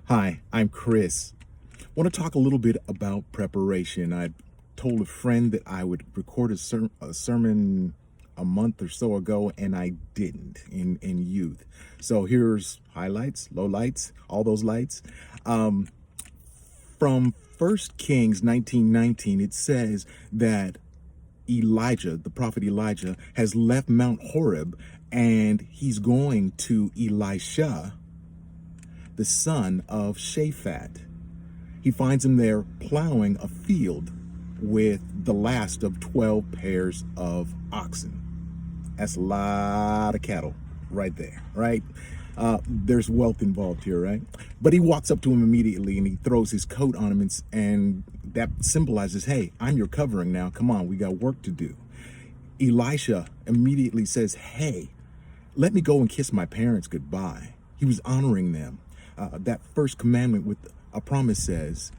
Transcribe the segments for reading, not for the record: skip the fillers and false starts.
Hi, I'm Chris. I want to talk a little bit about preparation. I told a friend that I would record a sermon a month or so ago, and I didn't in youth. So here's highlights, lowlights, all those lights. Um, from First Kings 19:19, it says that Elijah, the prophet Elijah, has left Mount Horeb and he's going to Elisha, the son of Shaphat. He finds him there plowing a field with the last of 12 pairs of oxen. That's a lot of cattle right there, right? There's wealth involved here, right? But he walks up to him immediately and he throws his coat on him, and that symbolizes, hey, I'm your covering now. Come on, we got work to do. Elisha immediately says, hey, let me go and kiss my parents goodbye. He was honoring them. That first commandment with a promise says,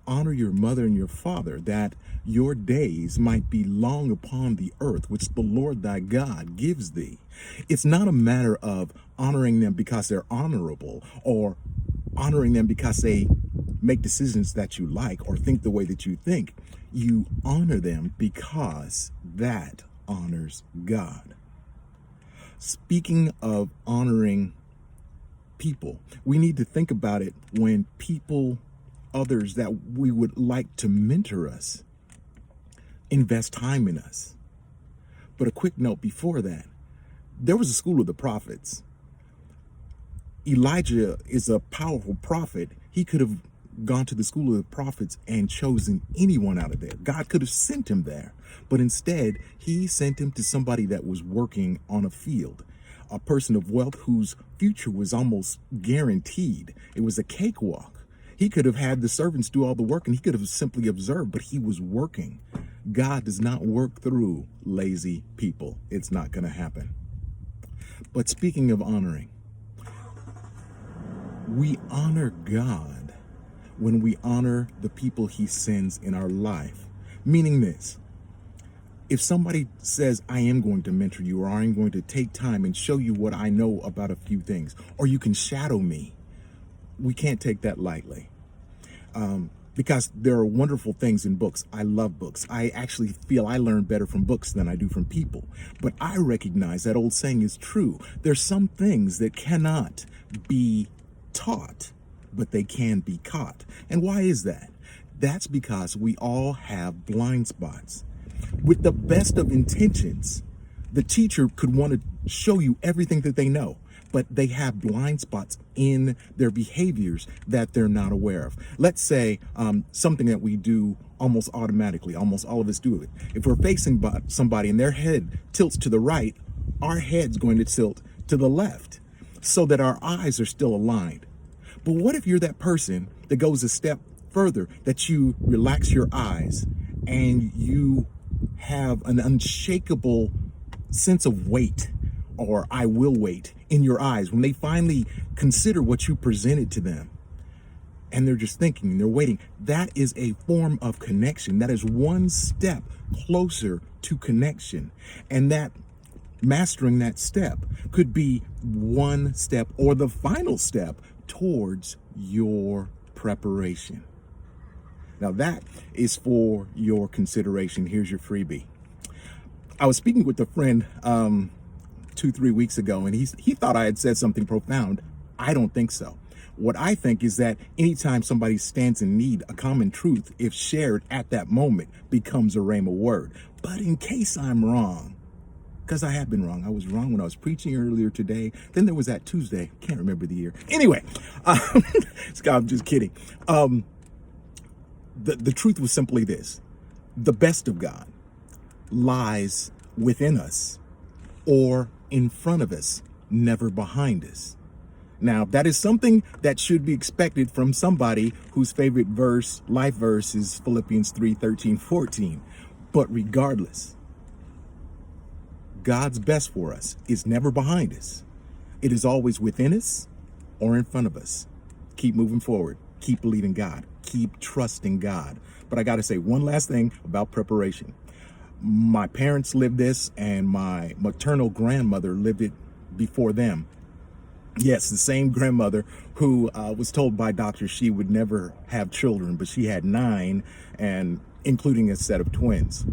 honor your mother and your father, that your days might be long upon the earth, which the Lord thy God gives thee. It's not a matter of honoring them because they're honorable, or honoring them because they make decisions that you like or think the way that you think. You honor them because that honors God. Speaking of honoring people, we need to think about it when others that we would like to mentor us, invest time in us. But a quick note before that, there was a school of the prophets. Elijah is a powerful prophet. He could have gone to the school of the prophets and chosen anyone out of there. God could have sent him there, but instead he sent him to somebody that was working on a field, a person of wealth whose future was almost guaranteed. It was a cakewalk. He could have had the servants do all the work and he could have simply observed, but he was working. God does not work through lazy people. It's not going to happen. But speaking of honoring, we honor God when we honor the people he sends in our life. Meaning this, if somebody says, I am going to mentor you, or I'm going to take time and show you what I know about a few things, or you can shadow me, we can't take that lightly. Because there are wonderful things in books. I love books. I actually feel I learn better from books than I do from people. But I recognize that old saying is true. There's some things that cannot be taught, but they can be caught. And why is that? That's because we all have blind spots. With the best of intentions, the teacher could want to show you everything that they know, but they have blind spots in their behaviors that they're not aware of. Let's say something that we do almost automatically, almost all of us do it. If we're facing somebody and their head tilts to the right, our head's going to tilt to the left so that our eyes are still aligned. But what if you're that person that goes a step further, that you relax your eyes and you have an unshakable sense of weight, or I will wait, in your eyes when they finally consider what you presented to them, and they're just thinking, they're waiting? That is a form of connection. That is one step closer to connection. And that mastering that step could be one step or the final step towards your preparation. Now that is for your consideration. Here's your freebie. I was speaking with a friend 2-3 weeks ago, and he thought I had said something profound. I don't think so. What I think is that anytime somebody stands in need, a common truth, if shared at that moment, becomes a rhema word. But in case I'm wrong, because I have been wrong. I was wrong when I was preaching earlier today. Then there was that Tuesday. Can't remember the year. Anyway, I'm just kidding. The truth was simply this. The best of God lies within us or in front of us, never behind us. Now, that is something that should be expected from somebody whose favorite life verse is Philippians 3:13-14. But regardless, God's best for us is never behind us. It is always within us or in front of us. Keep moving forward. Keep believing God. Keep trusting God. But I got to say one last thing about preparation. My parents lived this, and my maternal grandmother lived it before them. Yes, the same grandmother who was told by doctors she would never have children, but she had 9, and including a set of twins.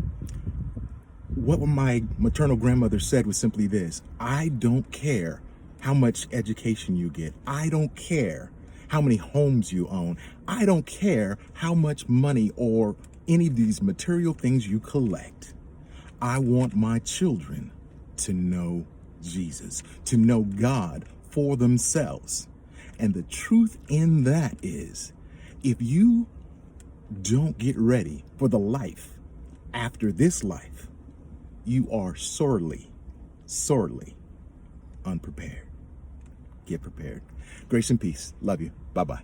What my maternal grandmother said was simply this: I don't care how much education you get. I don't care how many homes you own. I don't care how much money or any of these material things you collect. I want my children to know Jesus, to know God for themselves. And the truth in that is, if you don't get ready for the life after this life, you are sorely, sorely unprepared. Get prepared. Grace and peace. Love you. Bye-bye.